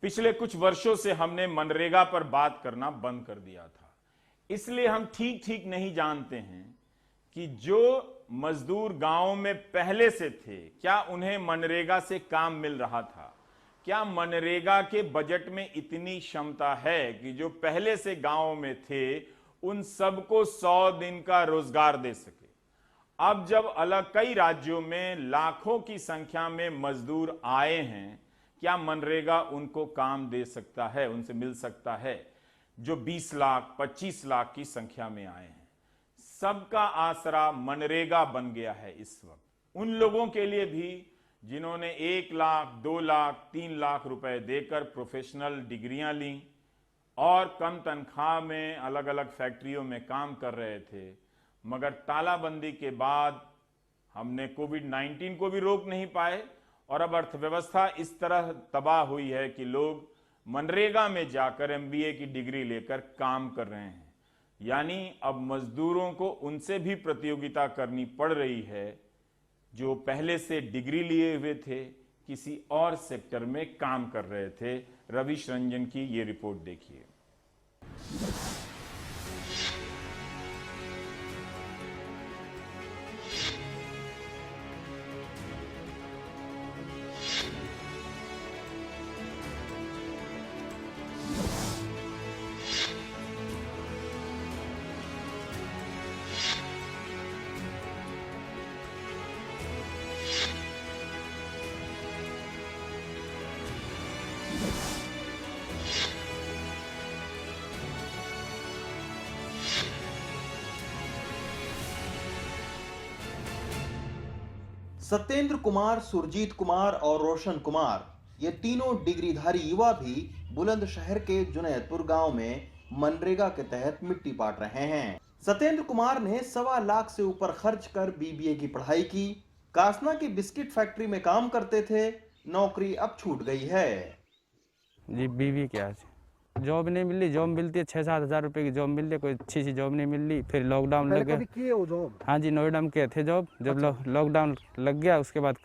पिछले कुछ वर्षों से हमने मनरेगा पर बात करना बंद कर दिया था, इसलिए हम ठीक ठीक नहीं जानते हैं कि जो मजदूर गांव में पहले से थे, क्या उन्हें मनरेगा से काम मिल रहा था? क्या मनरेगा के बजट में इतनी क्षमता है कि जो पहले से गांव में थे उन सबको 100 दिन का रोजगार दे सके? अब जब अलग कई राज्यों में लाखों की संख्या में मजदूर आए हैं, क्या मनरेगा उनको काम दे सकता है, उनसे मिल सकता है जो 20 लाख 25 लाख की संख्या में आए हैं? सबका आसरा मनरेगा बन गया है इस वक्त। उन लोगों के लिए भी जिन्होंने 1 लाख 2 लाख 3 लाख रुपए देकर प्रोफेशनल डिग्रियां ली और कम तनख्वाह में अलग अलग फैक्ट्रियों में काम कर रहे थे, मगर तालाबंदी के बाद हमने कोविड-19 को भी रोक नहीं पाए और अब अर्थव्यवस्था इस तरह तबाह हुई है कि लोग मनरेगा में जाकर MBA की डिग्री लेकर काम कर रहे हैं। यानी अब मजदूरों को उनसे भी प्रतियोगिता करनी पड़ रही है जो पहले से डिग्री लिए हुए थे, किसी और सेक्टर में काम कर रहे थे। रविश रंजन की ये रिपोर्ट देखिए। सत्येंद्र कुमार, सुरजीत कुमार और रोशन कुमार, ये तीनों डिग्रीधारी युवा भी बुलंदशहर के जुनैदपुर गांव में मनरेगा के तहत मिट्टी पाट रहे हैं। सत्येंद्र कुमार ने 1.25 लाख से ऊपर खर्च कर BBA की पढ़ाई की। कासना की बिस्किट फैक्ट्री में काम करते थे, नौकरी अब छूट गई है। जी बीवी क्या जॉब नहीं मिल रही, जॉब मिलती है 6-7 हज़ार रुपए की जॉब मिल रही है, कोई अच्छी सी जॉब नहीं मिल रही। फिर लॉकडाउन लग गया। हाँ जी, नोएडा में किए थे जॉब, जब लॉकडाउन लग गया उसके बाद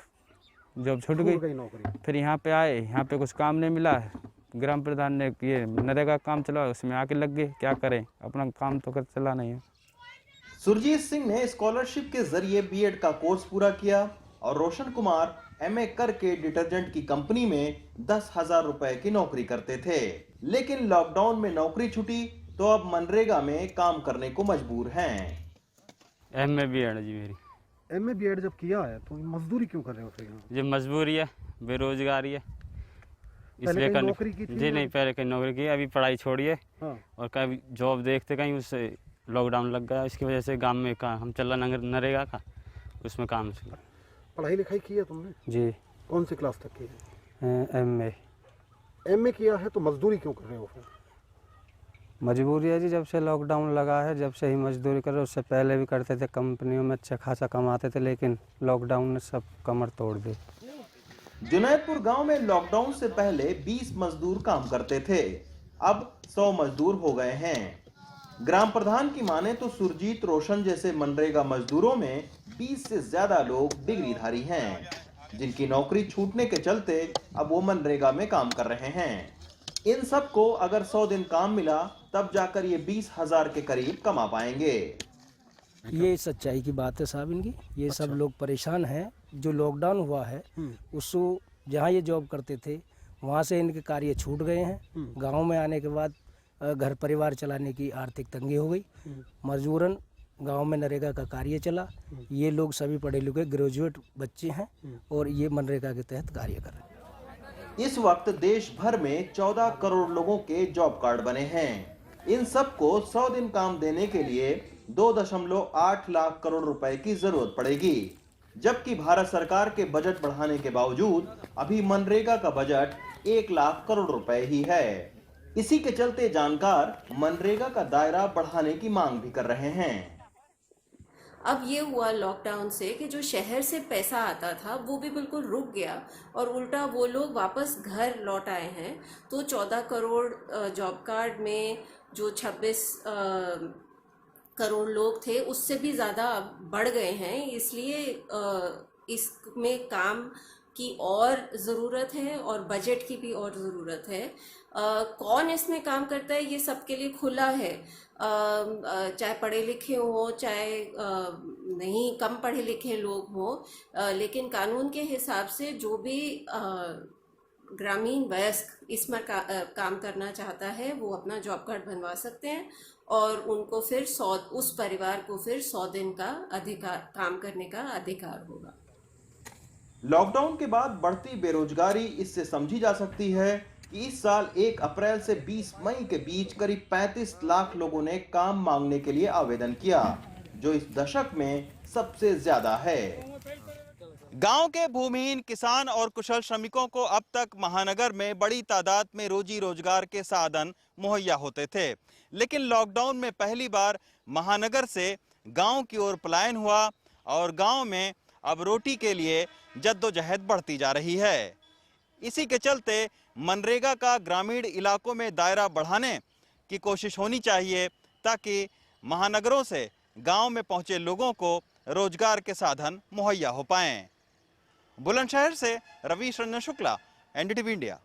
जॉब छूट गई नौकरी। फिर यहाँ पे आए, यहाँ पे कुछ काम नहीं मिला। ग्राम प्रधान ने ये नरेगा काम चला, उसमें आके लग गए। क्या करें, अपना काम तो कर चला नहीं है। सुरजीत सिंह ने स्कॉलरशिप के जरिए B.Ed का कोर्स पूरा किया और रोशन कुमार MA करके डिटर्जेंट की कंपनी में 10,000 रुपए की नौकरी करते थे, लेकिन लॉकडाउन में नौकरी छूटी तो अब मनरेगा में काम करने को मजबूर हैं। MA B.Ed जी मेरी। MA B.Ed जब किया है तो मजदूरी क्यों कर रहे हो फिर? ये मजबूरी है, बेरोजगारी है, इसलिए नौकरी की थी? जी नहीं, पहले कहीं नौकरी की, अभी पढ़ाई छोड़िए। हाँ। और कहीं जॉब देखते कहीं, उससे लॉकडाउन लग गया, इसकी वजह से गांव में हम चल रहा नरेगा का, उसमें काम चला। पढ़ाई लिखाई की है तुमने? जी। कौन सी क्लास तक की है? MA किया है तो मजदूरी क्यों कर रहे हो फिर? मजबूरी है जी, जब से लॉकडाउन लगा है जब से ही मजदूरी कर रहे। उससे पहले भी करते थे, कंपनियों में अच्छा खासा कमाते थे, लेकिन लॉकडाउन ने सब कमर तोड़ दी। जुनैदपुर गांव में लॉकडाउन से पहले 20 मजदूर काम करते थे, अब 100 मजदूर हो गए हैं। ग्राम प्रधान की माने तो सुरजीत, रोशन जैसे मनरेगा मजदूरों में 20 से ज्यादा लोग डिग्रीधारी हैं, जिनकी नौकरी छूटने के चलते अब वो मनरेगा में काम कर रहे हैं। इन सबको अगर 100 दिन काम मिला तब जाकर ये 20,000 के करीब कमा पाएंगे। ये सच्चाई की बात है साहब इनकी। ये सब लोग परेशान हैं। जो लॉकडाउन हुआ है उसको जहाँ ये जॉब करते थे वहाँ से इनके कार्य छूट गए हैं। गांव में आने के बाद घर परिवार चलाने की आर्थिक तंगी हो गई। मजबूरन गांव में नरेगा का कार्य चला। ये लोग सभी पढ़े लिखे ग्रेजुएट बच्चे हैं और ये मनरेगा के तहत कार्य कर रहे हैं। इस वक्त देश भर में 14 करोड़ लोगों के जॉब कार्ड बने हैं। इन सबको 100 दिन काम देने के लिए 2.8 लाख करोड़ रुपए की जरूरत पड़ेगी, जबकि भारत सरकार के बजट बढ़ाने के बावजूद अभी मनरेगा का बजट 1 लाख करोड़ रुपए ही है। इसी के चलते जानकार मनरेगा का दायरा बढ़ाने की मांग भी कर रहे हैं। अब ये हुआ लॉकडाउन से कि जो शहर से पैसा आता था वो भी बिल्कुल रुक गया और उल्टा वो लोग वापस घर लौट आए हैं। तो 14 करोड़ जॉब कार्ड में जो 26 करोड़ लोग थे उससे भी ज़्यादा बढ़ गए हैं। इसलिए इसमें काम की और ज़रूरत है और बजट की भी और ज़रूरत है। कौन इसमें काम करता है ये सबके लिए खुला है, चाहे पढ़े लिखे हो चाहे नहीं कम पढ़े लिखे लोग हों, लेकिन कानून के हिसाब से जो भी ग्रामीण वयस्क इसमें काम करना चाहता है वो अपना जॉब कार्ड बनवा सकते हैं और उनको फिर उस परिवार को फिर 100 दिन का अधिकार, काम करने का अधिकार होगा। लॉकडाउन के बाद बढ़ती बेरोजगारी इससे समझी जा सकती है कि इस साल 1 अप्रैल से 20 मई के बीच करीब 35 लाख लोगों ने काम मांगने के लिए आवेदन किया, जो इस दशक में सबसे ज्यादा है। गांव के भूमिहीन किसान और कुशल श्रमिकों को अब तक महानगर में बड़ी तादाद में रोजी रोजगार के साधन मुहैया होते थे, लेकिन लॉकडाउन में पहली बार महानगर से गांव की ओर पलायन हुआ और गांव में अब रोटी के लिए जद्दोजहद बढ़ती जा रही है। इसी के चलते मनरेगा का ग्रामीण इलाकों में दायरा बढ़ाने की कोशिश होनी चाहिए ताकि महानगरों से गांव में पहुंचे लोगों को रोजगार के साधन मुहैया हो पाएं। बुलंदशहर से रवीश रंजन शुक्ला, एनडीटीवी इंडिया।